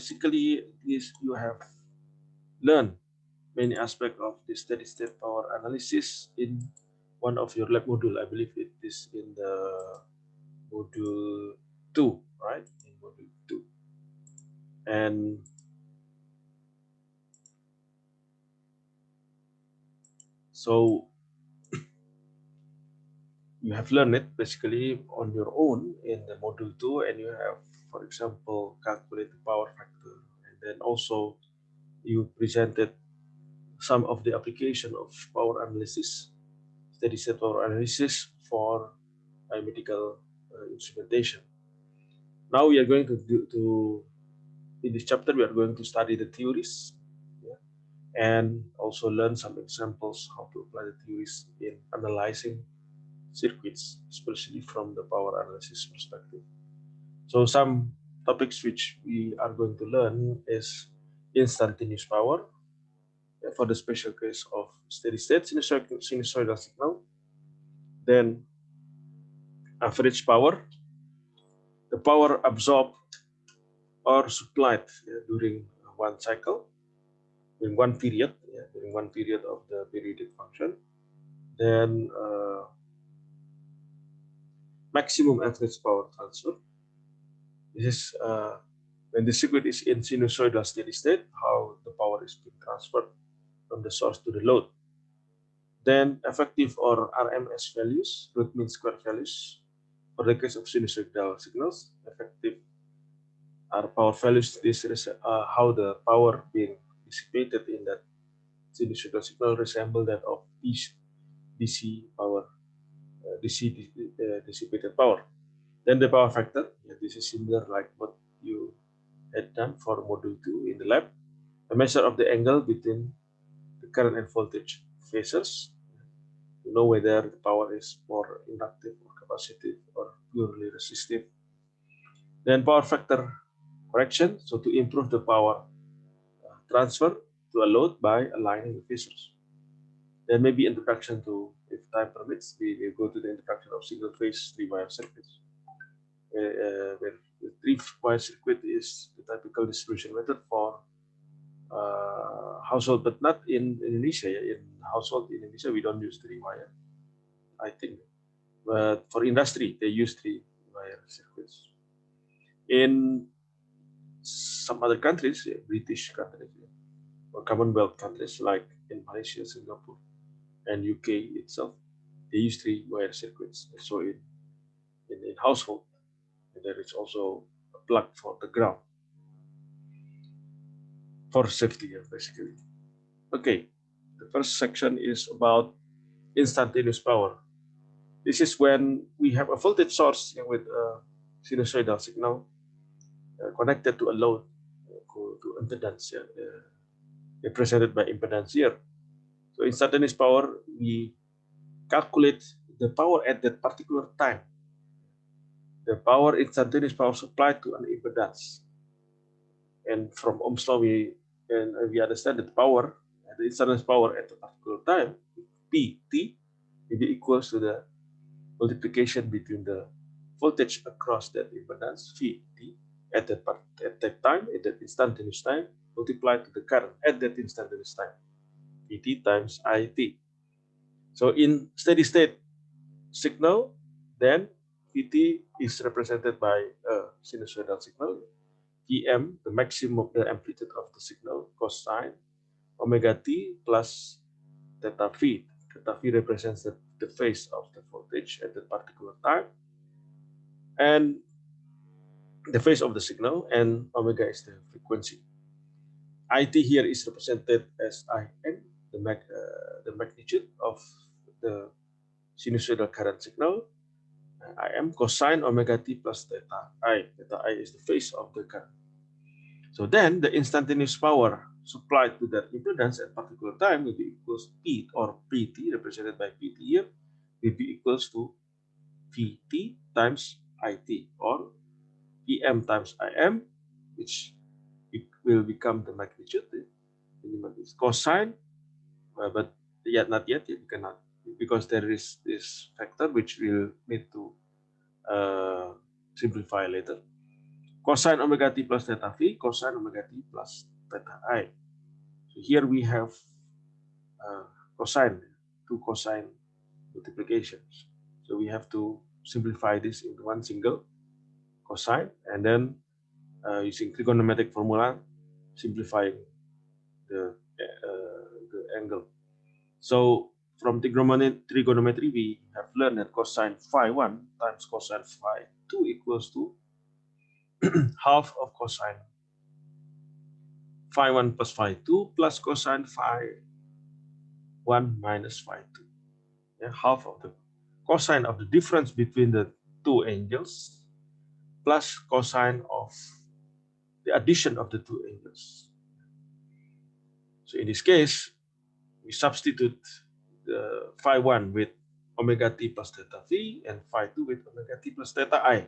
basically, this you have learned many aspects of the steady state power analysis in one of your lab module. I believe it is in the module 2, right? In module 2. And so you have learned it basically on your own in the module 2, and you have, for example, calculate the power factor, and then also you presented some of the application of power analysis, steady state power analysis for biomedical instrumentation. Now we are going to in this chapter we are going to study the theories, yeah, and also learn some examples how to apply the theories in analyzing circuits, especially from the power analysis perspective. So some topics which we are going to learn is instantaneous power, for the special case of steady state sinusoidal signal, then average power, the power absorbed or supplied during one cycle, during one period, during one period of the periodic function, then maximum average power transfer. This is when the circuit is in sinusoidal steady state, how the power is being transferred from the source to the load. Then effective or RMS values, root mean square values. For the case of sinusoidal signals, effective are power values. This is how the power being dissipated in that sinusoidal signal resemble that of DC power, DC dissipated power. Then the power factor, this is similar like what you had done for module 2 in the lab. A measure of the angle between the current and voltage phasors. You know whether the power is more inductive or capacitive or purely resistive. Then power factor correction, so to improve the power transfer to a load by aligning the phasors. There may be introduction to, if time permits, we will go to the introduction of single phase 3-wire circuits. Where the 3-wire circuit is the typical distribution method for household, but not in Indonesia. In household in Indonesia, we don't use 3-wire, I think. But for industry, they use 3-wire circuits. In some other countries, British countries, or Commonwealth countries like in Malaysia, Singapore, and UK itself, they use 3-wire circuits. So in household, there is also a plug for the ground for safety, basically. Okay, the first section is about instantaneous power. This is when we have a voltage source with a sinusoidal signal connected to a load, to impedance, represented by impedance here. So instantaneous power, we calculate the power at that particular time. The power, instantaneous power supplied to an impedance. And from Ohm's law, we understand that power, the instantaneous power at a particular time, Pt, will be equals to the multiplication between the voltage across that impedance, Vt, at that time, at that instantaneous time, multiplied to the current at that instantaneous time, Vt times It. So in steady state signal, then Vt is represented by a sinusoidal signal. Vm, the maximum of the amplitude of the signal, cosine omega t plus theta v. Theta v represents the phase of the voltage at that particular time, and the phase of the signal, and omega is the frequency. It here is represented as Im, the magnitude of the sinusoidal current signal. Im cosine omega t plus theta I. Theta I is the phase of the current. So then the instantaneous power supplied to that impedance at particular time will be equals to P, or Pt, represented by Pt here, will be equals to Vt times It, or Pm times Im, which will become the magnitude. Is cosine, but yet not yet, you cannot, because there is this factor which we'll need to simplify later. cosine omega t plus theta phi, cosine omega t plus theta I. So here we have cosine, two cosine multiplications. So we have to simplify this into one single cosine, and then using trigonometric formula, simplifying the angle. So from trigonometry, we have learned that cosine phi 1 times cosine phi 2 equals to half of cosine phi 1 plus phi 2 plus cosine phi 1 minus phi 2. Yeah, half of the cosine of the difference between the two angles plus cosine of the addition of the two angles. So in this case, we substitute the phi 1 with omega t plus theta phi and phi 2 with omega t plus theta I.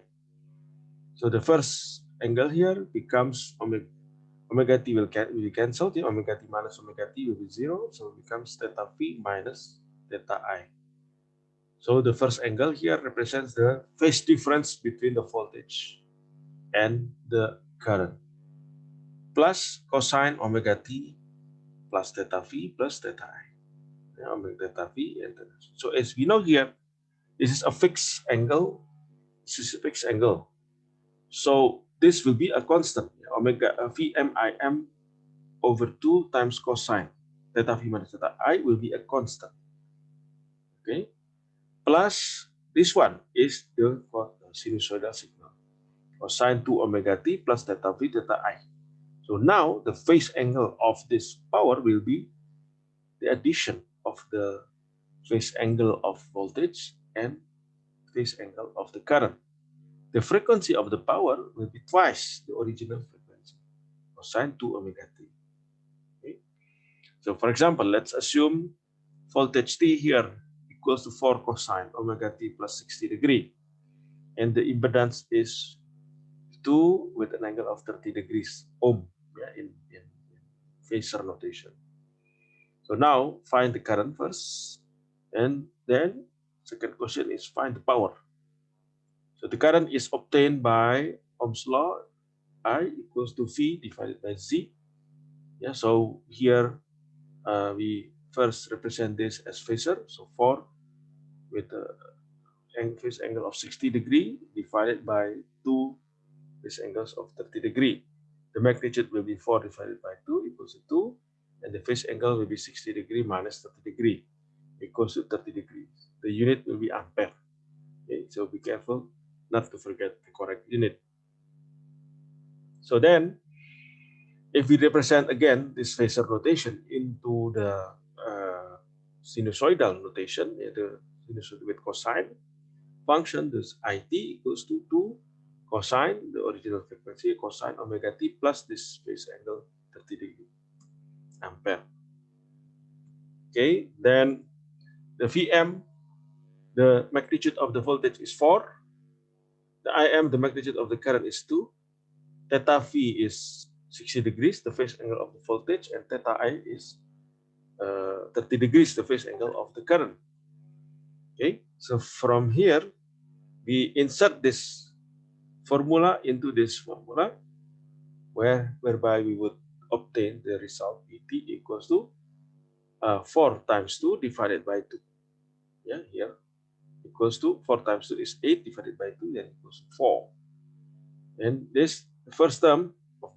So the first angle here becomes omega t will be cancelled. Yeah? Omega t minus omega t will be 0. So it becomes theta phi minus theta I. So the first angle here represents the phase difference between the voltage and the current, plus cosine omega t plus theta phi plus theta I. Yeah, omega theta phi and theta. So as we know here, this is a fixed angle. This is a fixed angle. So this will be a constant. Omega phi m over 2 times cosine theta phi minus theta I will be a constant. Okay. Plus this one is the sinusoidal signal. Cosine 2 omega t plus theta phi theta I. So now the phase angle of this power will be the addition of the phase angle of voltage and phase angle of the current. The frequency of the power will be twice the original frequency, cosine 2 omega t. Okay. So for example, let's assume voltage T here equals to 4 cosine omega t plus 60 degree. And the impedance is 2 with an angle of 30 degrees ohm, yeah, in phasor notation. So now find the current first, and then second question is find the power. So the current is obtained by Ohm's law, I equals to V divided by Z. Yeah, so here we first represent this as phasor. So 4 with a phase angle of 60 degree divided by 2 phase angles of 30 degree. The magnitude will be 4 divided by 2 equals to 2, and the phase angle will be 60 degree minus 30 degree equals to 30 degrees. The unit will be ampere. Okay, so be careful not to forget the correct unit. So then, if we represent again this phasor notation into the sinusoidal notation, the sinusoid with cosine function, this it equals to 2 cosine, the original frequency, cosine omega t plus this phase angle 30 degree ampere. Okay, then the Vm, the magnitude of the voltage is 4. The Im, the magnitude of the current is 2. Theta phi is 60 degrees, the phase angle of the voltage, and theta I is 30 degrees, the phase angle of the current. Okay, so from here, we insert this formula into this formula, whereby we would obtain the result Vt equals to 4 times 2 divided by 2. Yeah, here equals to 4 times 2 is 8 divided by 2, then equals to 4. And this, the first term of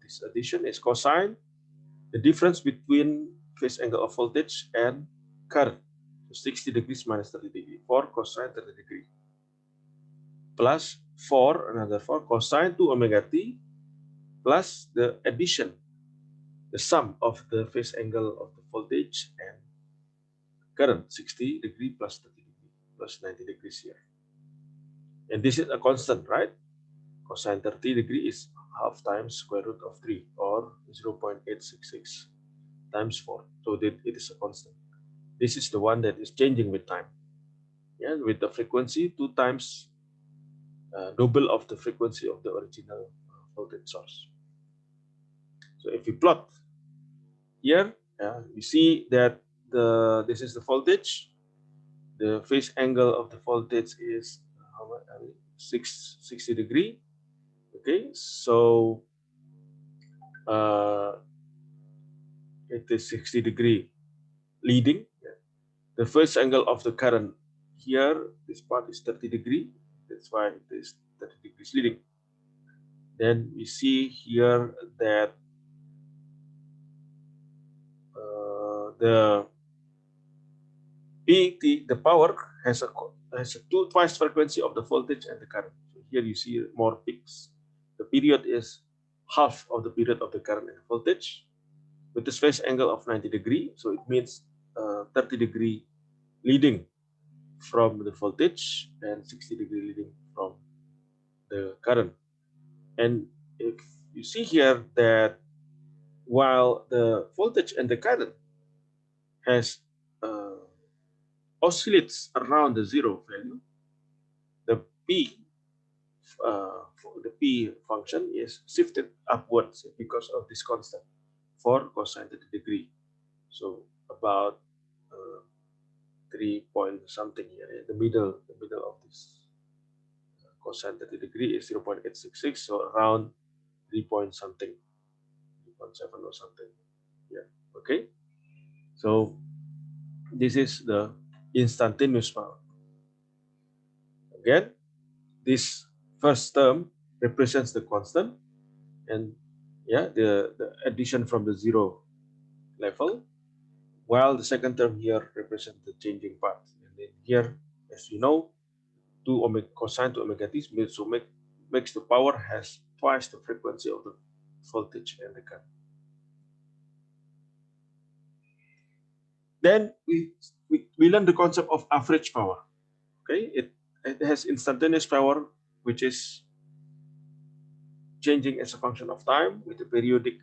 this addition is cosine, the difference between phase angle of voltage and current. So 60 degrees minus 30 degrees, 4 cosine 30 degree, plus 4, another 4 cosine 2 omega t, plus the addition, the sum of the phase angle of the voltage and current, 60 degree plus 30 degree, plus 90 degrees here. And this is a constant, right? Cosine 30 degree is half times square root of 3, or 0.866 times 4. So it is a constant. This is the one that is changing with time. Yeah, with the frequency 2 times double of the frequency of the original voltage source. So if we plot here, we see that this is the voltage. The phase angle of the voltage is 60 degree. The Okay, so it is 60-degree leading. The first angle of the current here, this part is 30-degree. That's why it is 30 degrees leading. Then we see here that the PT, the power, has a twice frequency of the voltage and the current. So here you see more peaks. The period is half of the period of the current and voltage with this phase angle of 90-degree. So it means 30-degree leading from the voltage and 60-degree leading from the current. And if you see here that while the voltage and the current has oscillates around the zero value, the P the P function is shifted upwards because of this constant for cosine 30 degree. So about 3 point something here, the middle of this cosine 30 degree is 0.866, so around 3 point something, 3.7 or something. Yeah, okay. So this is the instantaneous power. Again, this first term represents the constant, and yeah, the addition from the zero level, while the second term here represents the changing part. And then here, as you know, 2 omega cosine to omega t makes the power has twice the frequency of the voltage and the current. Then we learn the concept of average power. Okay, it has instantaneous power, which is changing as a function of time with the periodic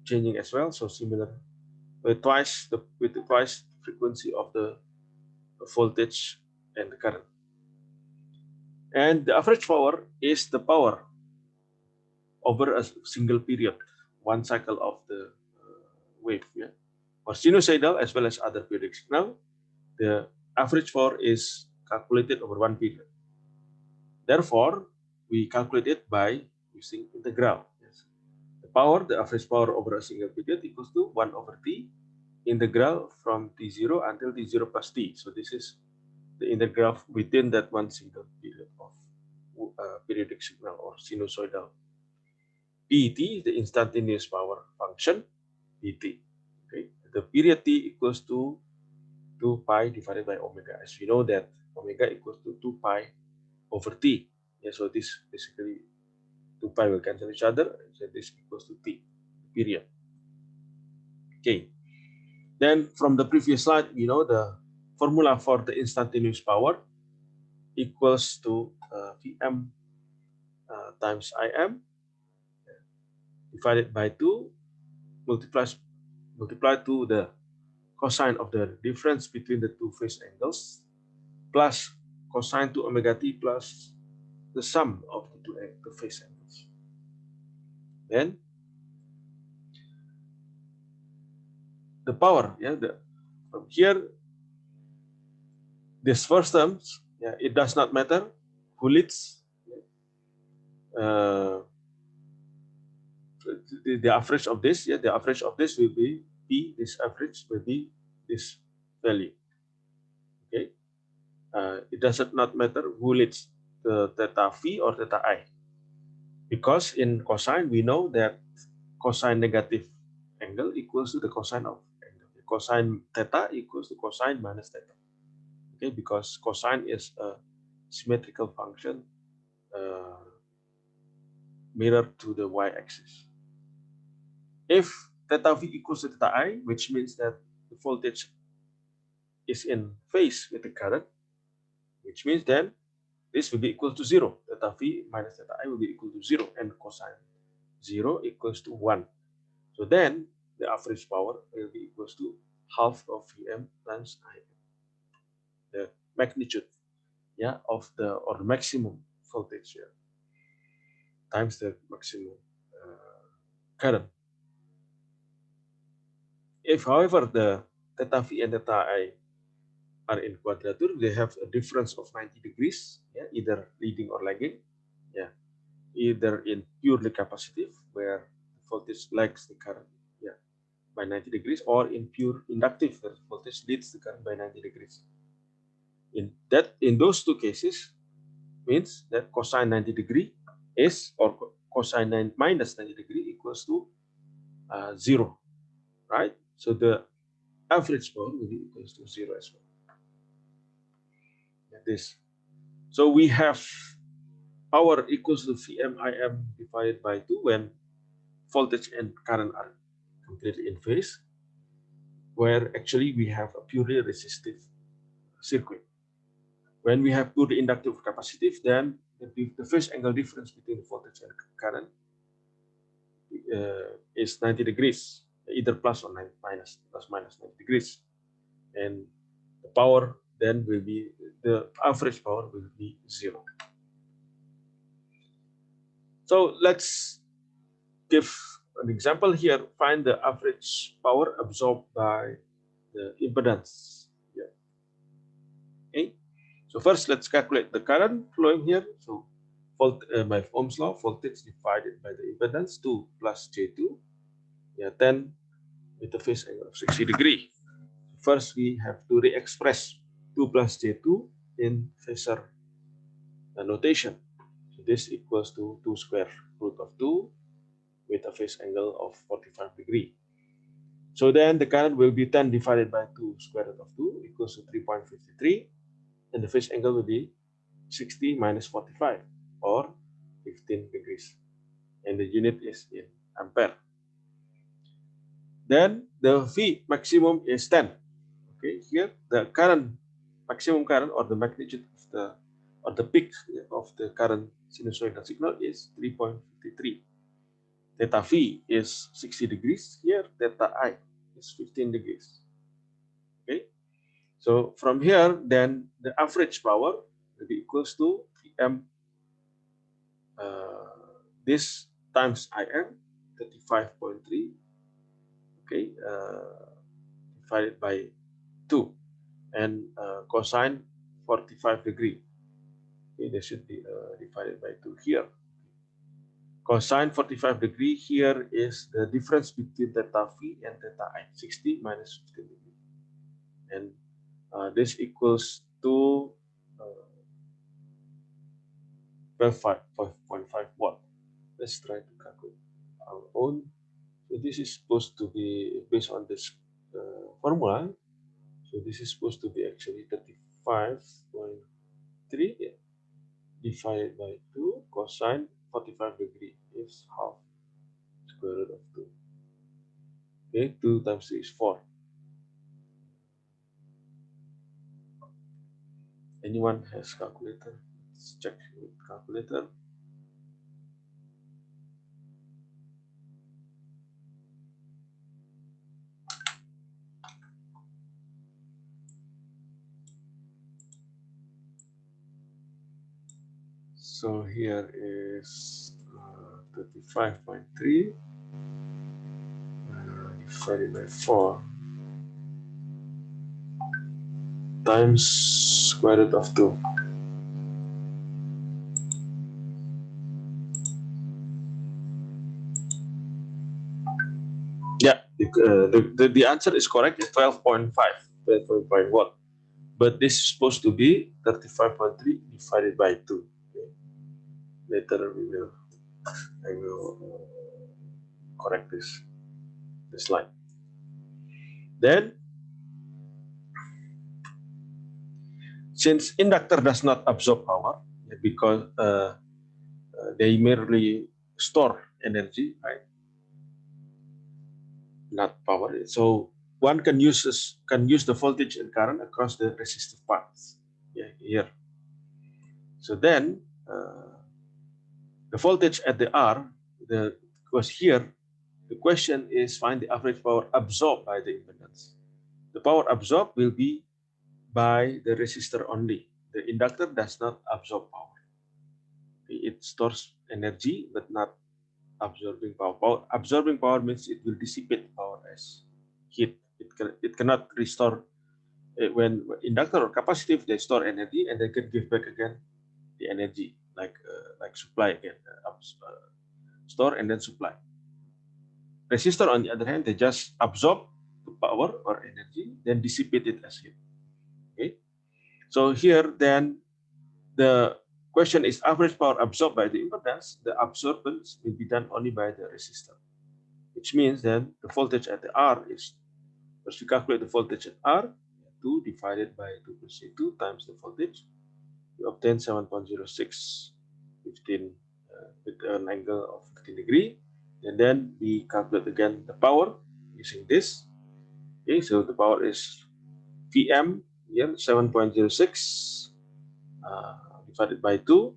changing as well. So similar with twice the frequency of the voltage and the current. And the average power is the power over a single period, one cycle of the wave. Yeah, for sinusoidal as well as other periodic signal, the average power is calculated over one period. Therefore, we calculate it by using integral. Yes. The power, the average power over a single period equals to 1 over t integral from t0 until t0 plus t. So this is the integral within that one single period of periodic signal or sinusoidal. Pt, the instantaneous power function, Pt. Okay, the period t equals to 2 pi divided by omega. As we know that omega equals to 2 pi over t. Yeah, so this basically 2 pi will cancel each other, so this equals to t, period. Okay. Then from the previous slide, we know the formula for the instantaneous power equals to Vm times Im divided by 2 multiplied to the cosine of the difference between the two phase angles plus cosine to omega t plus the sum of the two phase angles. Then the power, yeah, from here, this first terms, yeah, it does not matter who leads. The average of this, yeah, the average of this will be P. This average will be this value. Okay, it does not matter who leads, the theta v or theta I, because in cosine we know that cosine negative angle equals to the cosine of angle. Cosine theta equals to cosine minus theta. Okay, because cosine is a symmetrical function mirrored to the y-axis. If theta v equals to theta I, which means that the voltage is in phase with the current, which means then this will be equal to 0. Theta v minus theta I will be equal to 0, and cosine 0 equals to 1. So then the average power will be equals to half of Vm times Im, the magnitude, yeah, of the maximum voltage here times the maximum current. If, however, the theta v and theta I are in quadrature, they have a difference of 90 degrees, yeah, either leading or lagging. Yeah, either in purely capacitive, where the voltage lags the current by 90 degrees, or in pure inductive, where the voltage leads the current by 90 degrees. In those two cases, means that cosine 90 degree is, or cosine minus 90 degree equals to 0, right? So the average power will be equals to 0 as well. Like this. So we have power equals to VMIM divided by 2 when voltage and current are completely in phase, where actually we have a purely resistive circuit. When we have purely inductive or capacitive, then the phase angle difference between the voltage and current is 90 degrees, either plus or minus 90 degrees. And the power then will be, the average power will be 0. So let's give an example here. Find the average power absorbed by the impedance. Yeah. Okay. So first, let's calculate the current flowing here. So by Ohm's law, voltage divided by the impedance, 2 plus J2, 10 with a phase angle of 60 degrees. First, we have to re-express 2 plus J2 in phasor notation. So this equals to 2 square root of 2 with a phase angle of 45 degrees. So then the current will be 10 divided by 2 square root of 2 equals to 3.53. And the phase angle will be 60 minus 45, or 15 degrees. And the unit is in ampere. Then the V maximum is 10. Okay, here the current, maximum current, or the magnitude of the peak of the current sinusoidal signal is 3.53. Theta V is 60 degrees. Here theta I is 15 degrees. Okay, so from here, then the average power will be equals to Vm this times Im, 35.3, okay, divided by 2, and cosine 45 degree. Okay, there should be divided by 2 here. Cosine 45 degree here is the difference between theta V and theta I, 60 minus 15 degree. And this equals to 12.5 watt. Let's try to calculate our own. So this is supposed to be based on this formula. So this is supposed to be actually 35.3 divided by 2 cosine 45 degree is half square root of 2. Okay, 2 times 3 is 4. Anyone has calculator? Let's check with calculator. So here is 35.3 divided by 4 times square root of 2. Yeah, the answer is correct. It's 12.5 watt. But this is supposed to be 35.3 divided by 2. Okay. Later I will correct this line. Then, since inductor does not absorb power, because they merely store energy, right? Not power. So one can use the voltage and current across the resistive paths. Yeah, here. So then the voltage at the R, because here the question is find the average power absorbed by the impedance. The power absorbed will be by the resistor only. The inductor does not absorb power. It stores energy but not absorbing power. Absorbing power means it will dissipate power as heat. It cannot restore. When inductor or capacitive, they store energy and they can give back again the energy. like supply again, store and then supply. Resistor, on the other hand, they just absorb the power or energy, then dissipate it as heat. Okay, so here then the question is average power absorbed by the impedance. The absorbance will be done only by the resistor, which means then the voltage at the R is, first we calculate the voltage at R, 2 divided by 2 plus C2 times the voltage. We obtain 7.06, 15 with an angle of 15 degree. And then we calculate again the power using this. Okay, so the power is Vm here, 7.06 divided by 2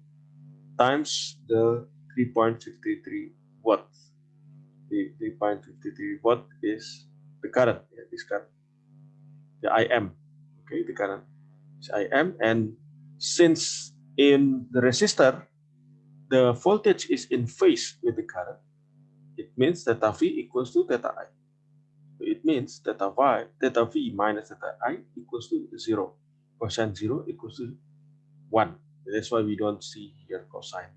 times the 3.53 watt. The 3.53 watt is the current, this current, the Im. Okay, the current is Im, and since in the resistor the voltage is in phase with the current, it means theta V equals to theta I. So it means theta V minus theta I equals to 0. Cosine 0 equals to 1. That's why we don't see here cosine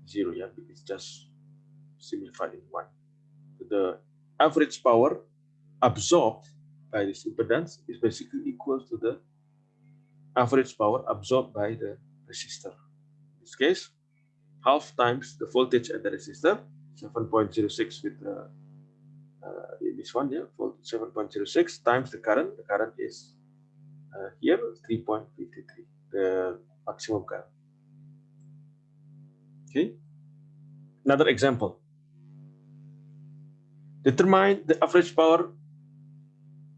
0, yeah, it's just simplified in 1. So the average power absorbed by this impedance is basically equal to the average power absorbed by the resistor. In this case, half times the voltage at the resistor, 7.06 with this one, yeah, 7.06 times the current. The current is here 3.53, the maximum current. Okay. Another example. Determine the average power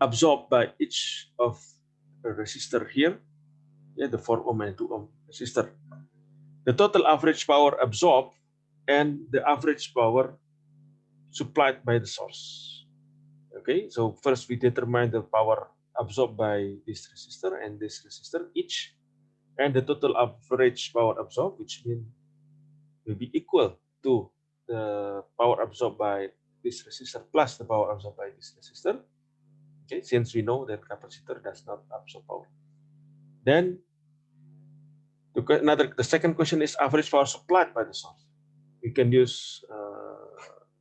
absorbed by each of the resistor here, yeah, the 4 ohm and 2 ohm resistor. The total average power absorbed and the average power supplied by the source. Okay, so first we determine the power absorbed by this resistor and this resistor each, and the total average power absorbed, which means will be equal to the power absorbed by this resistor plus the power absorbed by this resistor. Okay, since we know that capacitor does not absorb power. Then the second question is average power supplied by the source. We can use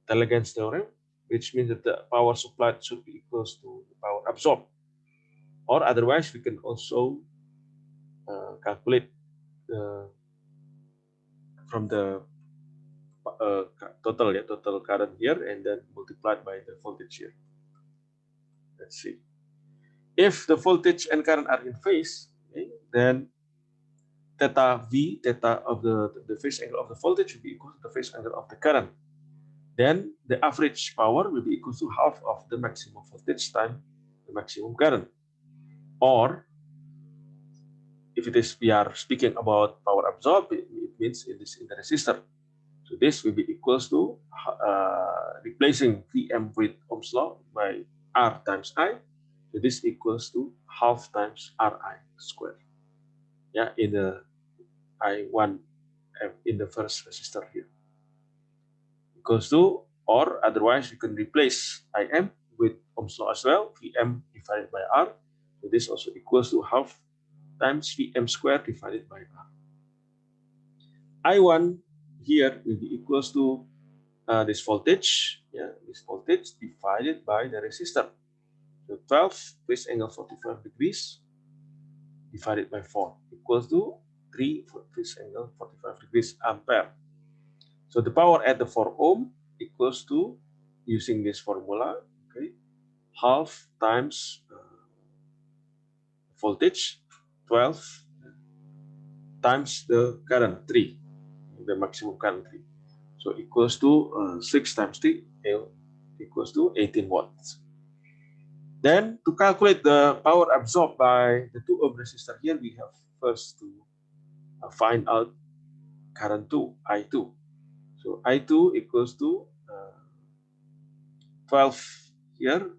Elegance Theorem, which means that the power supplied should be equal to the power absorbed. Or otherwise, we can also calculate from the total current here and then multiplied by the voltage here. Let's see. If the voltage and current are in phase, okay, then theta V, theta of the phase angle of the voltage will be equal to the phase angle of the current. Then the average power will be equal to half of the maximum voltage times the maximum current. Or if it is we are speaking about power absorbed, it means it is in the resistor. So this will be equals to replacing Vm with Ohm's law by R times I. So this equals to half times Ri squared. Yeah, in the I1 in the first resistor here. Equals to, or otherwise you can replace Im with Ohm's law as well, Vm divided by R. So this also equals to half times Vm squared divided by R. I1 here will be equals to this voltage, yeah, this voltage divided by the resistor. So 12 phase angle 45 degrees divided by 4 equals to 3 phase angle 45 degrees ampere. So the power at the 4 ohm equals to, using this formula, okay, half times voltage 12 times the current 3, the maximum current 3. So equals to 6 times 3 equals to 18 watts. Then to calculate the power absorbed by the 2 ohm resistor here, we have first to find out current 2, I2. So I2 equals to 12 here,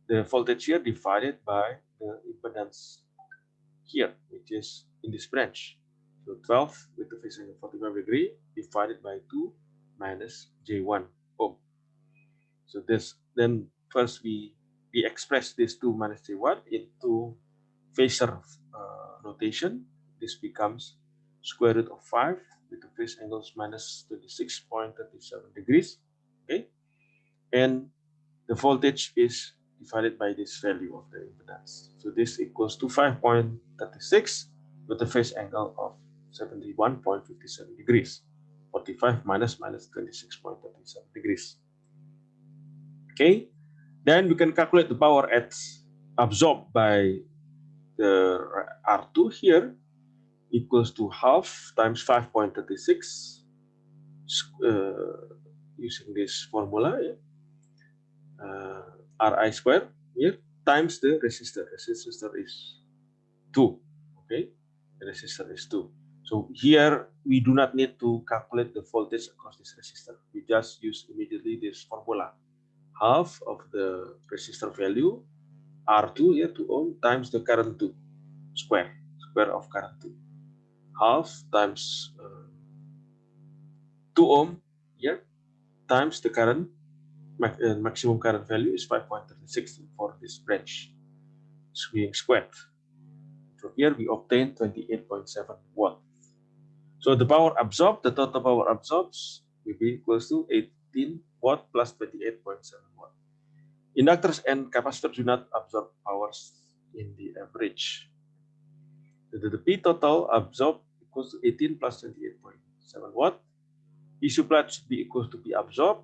the voltage here divided by the impedance here, which is in this branch. So 12 with the phase angle 45 degree divided by 2 minus J1 ohm. So this, then first we express this 2 minus J1 into phasor notation. This becomes square root of 5 with the phase angles minus 26.37 degrees. Okay, and the voltage is divided by this value of the impedance. So this equals to 5.36 with a phase angle of 71.57 degrees. 45 minus 26.37 degrees. Okay, then we can calculate the power absorbed by the R2 here equals to half times 5.36 using this formula, yeah. Ri square here times the resistor. Resistor is 2. Okay, the resistor is 2. So here we do not need to calculate the voltage across this resistor. We just use immediately this formula. Half of the resistor value R2 here 2 ohm times the current 2 square of current 2. Half times 2 ohm here times the current maximum current value is 5.36 for this branch being squared. From here we obtain 28.7 watt. So the power absorbed, the total power absorbed will be equals to 18 watt plus 28.7 watt. Inductors and capacitors do not absorb powers in the average. The P total absorbed equals to 18 plus 28.7 watt. P supplied should be equal to P absorbed.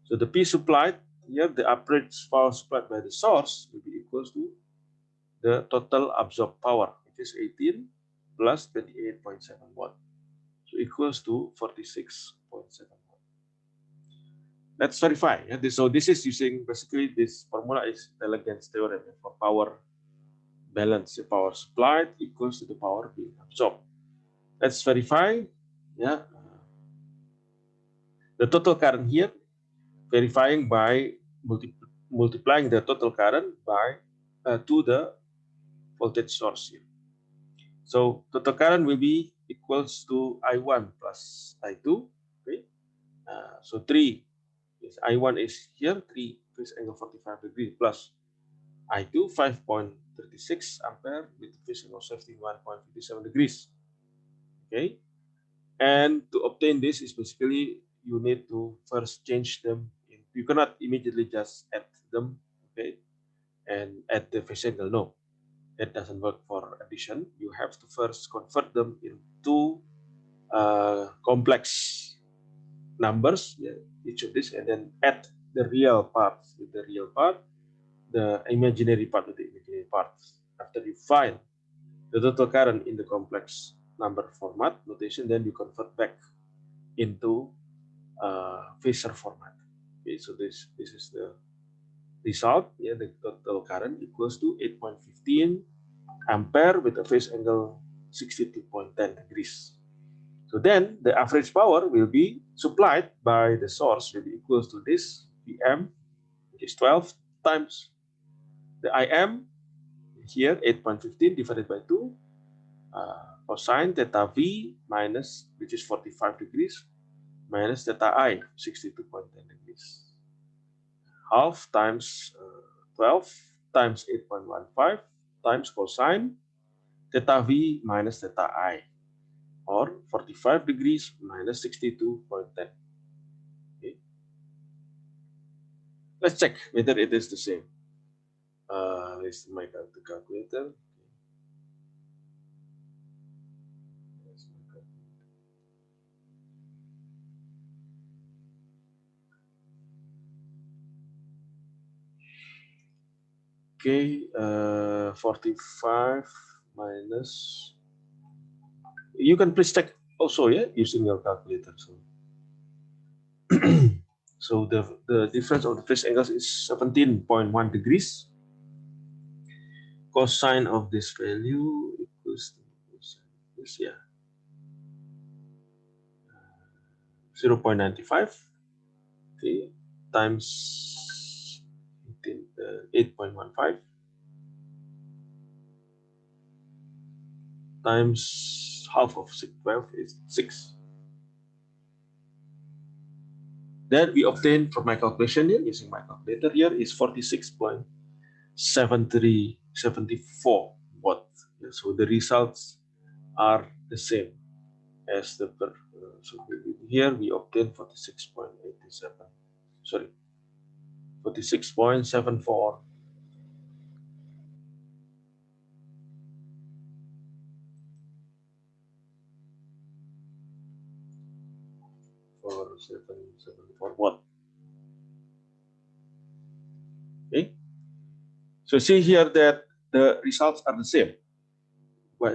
So the P supplied here, the average power supplied by the source will be equals to the total absorbed power, which is 18 plus 28.7 watt. So equals to 46.7 watt. Let's verify. Yeah? So this is using, basically this formula is Elegance Theorem for power balance. The power supplied equals to the power being absorbed. Let's verify. Yeah. The total current here, verifying by multiplying the total current by to the voltage source here. So total current will be equals to I1 plus I2. Okay. So 3 is I1 is here, 3 phase angle 45 degrees plus I2 5.36 ampere with phase angle 71.57 degrees. Okay. And to obtain this is basically you need to first change them. You cannot immediately just add them, okay, and add the phase angle. No, that doesn't work for addition. You have to first convert them into complex numbers, yeah, each of this, and then add the real parts with the real part, the imaginary part with the imaginary parts. After you find the total current in the complex number format notation, then you convert back into phasor format. Okay, so this is the result. Yeah, the total current equals to 8.15 ampere with a phase angle 62.10 degrees. So then the average power will be supplied by the source will be equals to this Pm, which is 12 times the Im here 8.15 divided by 2 cosine theta V minus, which is 45 degrees, minus theta I, 62.10 degrees. Half times 12 times 8.15 times cosine theta V minus theta I, or 45 degrees minus 62.10. Okay. Let's check whether it is the same. Let's make out the calculator. Okay, 45 minus. You can please check also, yeah, using your calculator. So, so the difference of the phase angles is 17.1 degrees. Cosine of this value equals to this, yeah, 0.95. Okay, times 8.15 times half of 12 is 6. Then we obtain from my calculation here, using my calculator here, is 46.74 watt. So the results are the same as the So here we obtain 46.87. Sorry, 46.74. For what? Okay. So see here that the results are the same.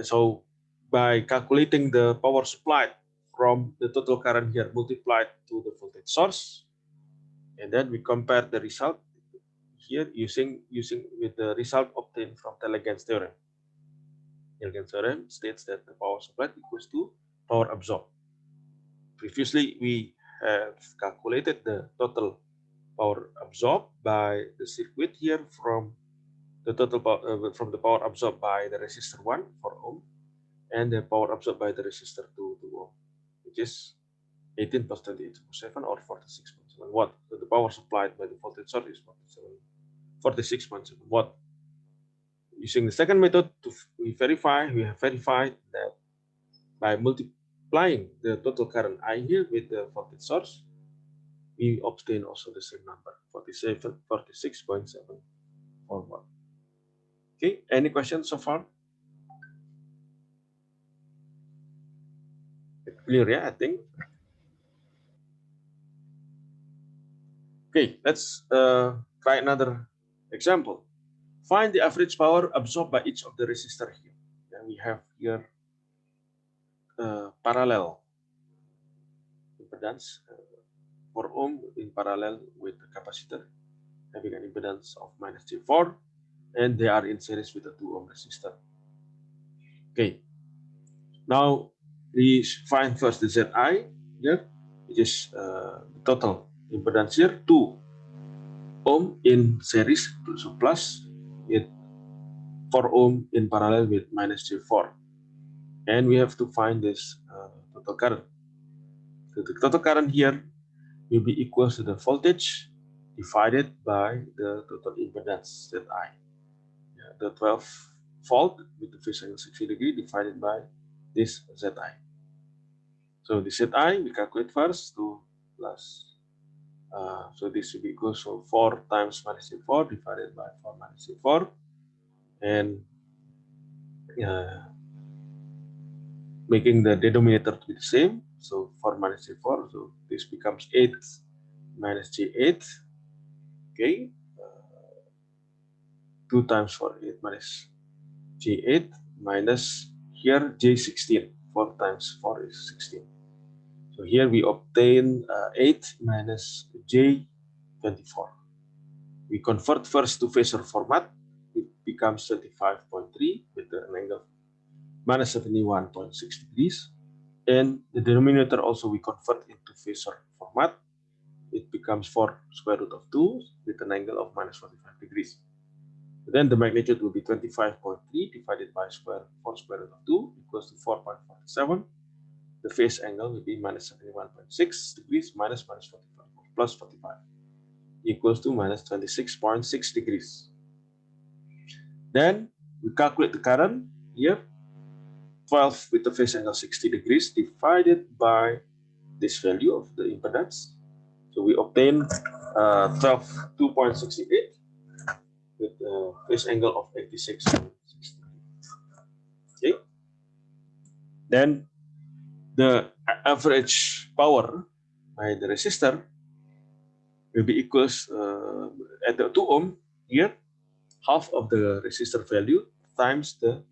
So by calculating the power supplied from the total current here multiplied to the voltage source, and then we compare the result here using with the result obtained from the Elegance theorem. Elegance theorem states that the power supplied equals to power absorbed. Previously, we have calculated the total power absorbed by the circuit here from the total power, from the power absorbed by the resistor 1 4 ohm and the power absorbed by the resistor 2 ohm, which is 18 plus 28.7 or 46.7 watt. So the power supplied by the voltage source is 46.7 watt. Using the second method, we have verified that by multiplying the total current I here with the voltage source, we obtain also the same number, 46.7 watt. Okay, any questions so far? Clear, yeah, I think. Okay, let's try another example. Find the average power absorbed by each of the resistor here. And we have here parallel impedance 4 ohm in parallel with the capacitor having an impedance of minus J4, and they are in series with a 2 ohm resistor. Okay, now we find first the ZI here, which is the total impedance here, 2 ohm in series, so plus with 4 ohm in parallel with minus J4. And we have to find this total current. So the total current here will be equal to the voltage divided by the total impedance ZI. Yeah, the 12 volt with the phase angle 60 degree divided by this ZI. So the ZI we calculate first, 2 plus, so this will be equal to 4 times minus J4 divided by 4 minus J4, and making the denominator to be the same. So 4 minus J4, so this becomes 8 minus J8. Okay, 2 times 4, 8 minus J8 minus here J16. 4 times 4 is 16. So here we obtain 8 minus J24. We convert first to phasor format. It becomes 25.3 with an angle minus 71.6 degrees. And the denominator also we convert into phasor format. It becomes 4 square root of 2 with an angle of minus 45 degrees. Then the magnitude will be 25.3 divided by 4 square root of 2 equals to 4.47. The phase angle will be minus 71.6 degrees minus 45 plus 45 equals to minus 26.6 degrees. Then we calculate the current here, 12 with the phase angle 60 degrees divided by this value of the impedance. So we obtain 2.68 with a phase angle of 86.6. Okay. Then the average power by the resistor will be equals at the 2 ohm here, half of the resistor value times the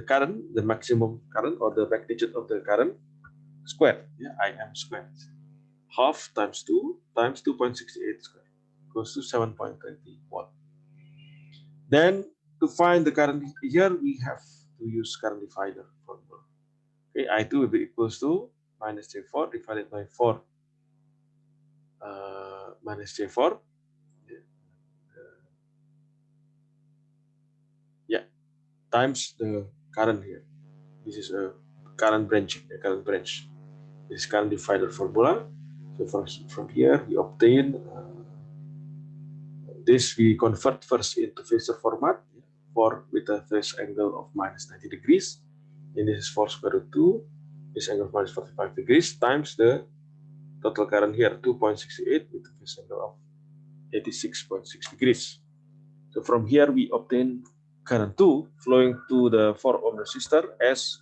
current, the maximum current or the magnitude of the current squared, yeah, Im squared. Half times 2 times 2.68 squared equals to 7.20 watt. Then to find the current here, we have to use current divider formula. Okay, I2 will be equals to minus J4 divided by 4 minus J4. Yeah, times the current here. This is a current branch. This is current divider formula. So from here we obtain this. We convert first into phasor format, 4 with a phase angle of minus 90 degrees. And this is 4 square root 2 phase angle of minus 45 degrees times the total current here, 2.68 with a phase angle of 86.6 degrees. So from here we obtain current 2 flowing to the 4 ohm resistor as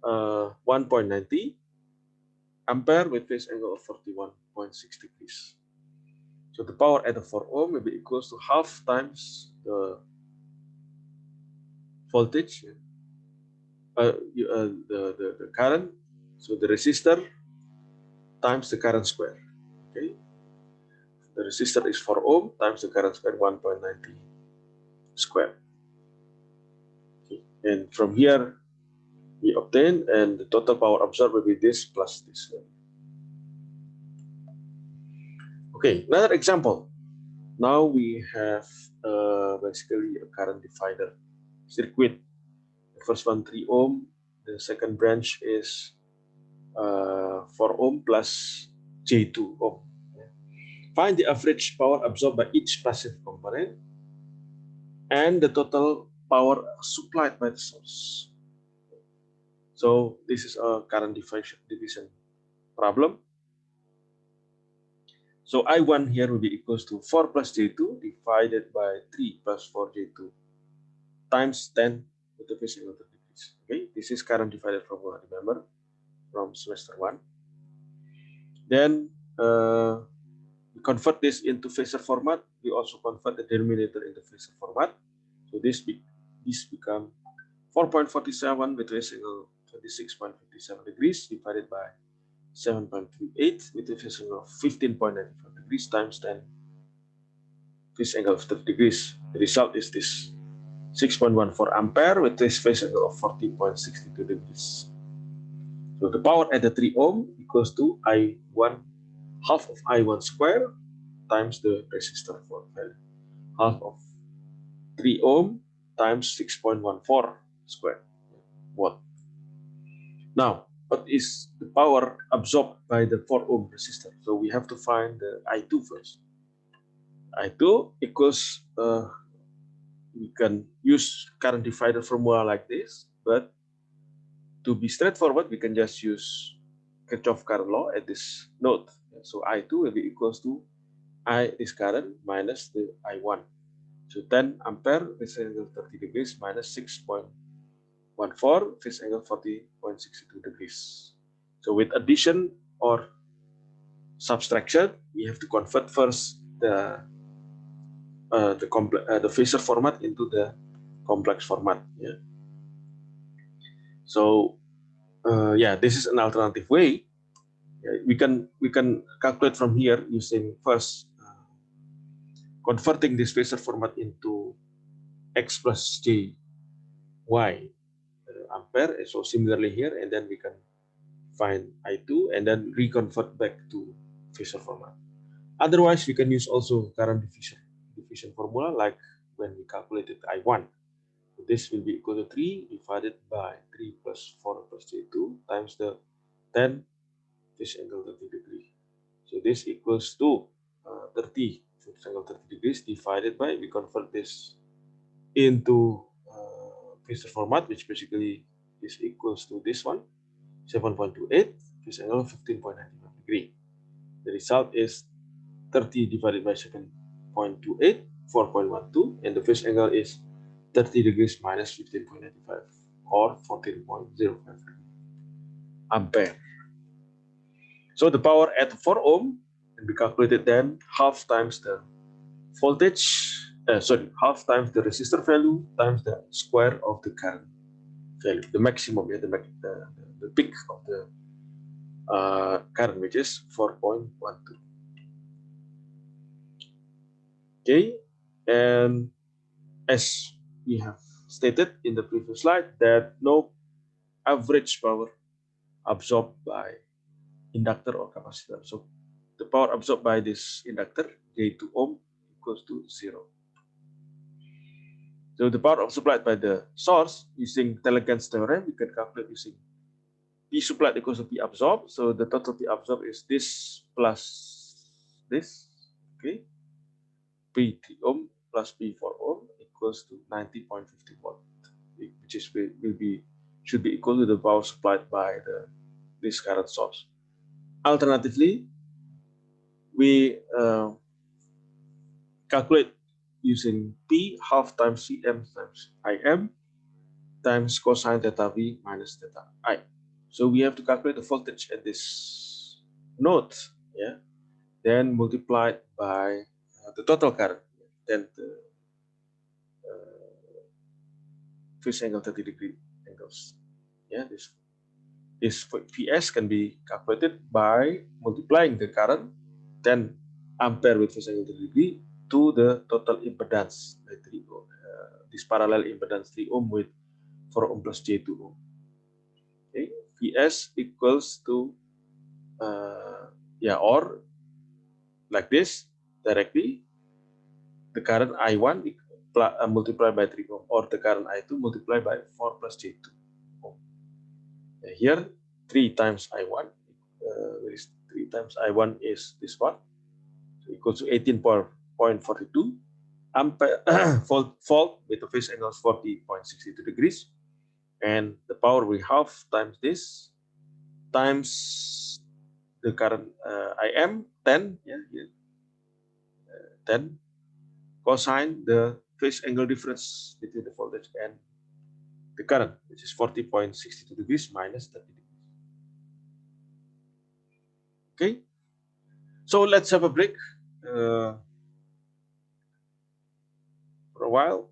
1.90 ampere with phase angle of 41.6 degrees. So the power at the 4 ohm will be equals to half times the voltage, the current, so the resistor times the current square. Okay, the resistor is 4 ohm times the current square, 1.90 square. Okay. And from here we obtain, and the total power absorbed will be this plus this. Okay, another example. Now we have basically a current divider circuit. The first one 3 ohm, the second branch is 4 ohm plus J2 ohm. Find the average power absorbed by each passive component and the total power supplied by the source. So this is a current division problem. So I1 here will be equals to 4 plus J2 divided by 3 plus 4 J2 times 10 with the phase angle 30 degrees. Okay, this is current divider formula, remember, from semester 1. Then we convert this into phasor format. We also convert the denominator into phasor format. So this become 4.47 with phase angle 26.57 degrees divided by 7.38 with a phase angle of 15.95 degrees times 10 phase angle of 30 degrees. The result is this 6.14 ampere with this phase angle of 40.62 degrees. So the power at the 3 ohm equals to I1, half of I1 square times the resistor for value. Half of 3 ohm times 6.14 square watt. Now, what is the power absorbed by the 4 ohm resistor? So we have to find the I2 first. I2 equals, we can use current divider formula like this, but to be straightforward, we can just use Kirchhoff current law at this node. So I2 will be equals to I, this current, minus the I1. So 10 ampere, phase angle 30 degrees, minus 6.14, phase angle 40.62 degrees. So with addition or subtraction, we have to convert first the phasor format into the complex format. Yeah. So yeah, this is an alternative way. Yeah, we can calculate from here using first converting this phasor format into x plus j y ampere. So similarly here, and then we can find I2 and then reconvert back to phasor format. Otherwise, we can use also current division formula like when we calculated I1. So this will be equal to 3 divided by 3 plus 4 plus J2 times the 10 phase angle 30 degree. So this equals to 30 phase angle 30 degrees divided by, we convert this into phasor format, which basically is equals to this one, 7.28 phase angle 15.95 degree. The result is 30 divided by 7.28, 4.12, and the phase angle is 30 degrees minus 15.95 or 14.05 ampere. So the power at 4 ohm can be calculated then half times the voltage, half times the resistor value times the square of the current value, the maximum, yeah, the peak of the current, which is 4.12. Okay, and as we have stated in the previous slide, that no average power absorbed by inductor or capacitor. So the power absorbed by this inductor, J2 ohm, equals to 0. So the power supplied by the source using Elegance Theorem, we can calculate using P supplied equals to P absorbed. So the total P absorbed is this plus this, okay? P3 ohm plus P4 ohm equals to 90.50 watt, which is will be should be equal to the power supplied by this current source. Alternatively, we calculate using P half times Cm times Im times cosine theta V minus theta I. So we have to calculate the voltage at this node, yeah, then multiplied by the total current, then the phase angle 30-degree angles. Yeah, this Vs can be calculated by multiplying the current 10 ampere with phase angle 30-degree to the total impedance, 3 ohm, this parallel impedance 3 ohm with 4 ohm plus J2 ohm. Okay, Vs equals to or like this directly, the current I1 multiplied by 3 ohm, or the current I2 multiplied by 4 plus J2 ohm. Here 3 times I1, where is 3 times I1 is this one, so equals to 18.42 ampere volt with the phase angle 40.62 degrees, and the power we have times this times the current Im 10, yeah, 10 cosine the phase angle difference between the voltage and the current, which is 40.62 degrees minus 30 degrees. Okay, so let's have a break for a while.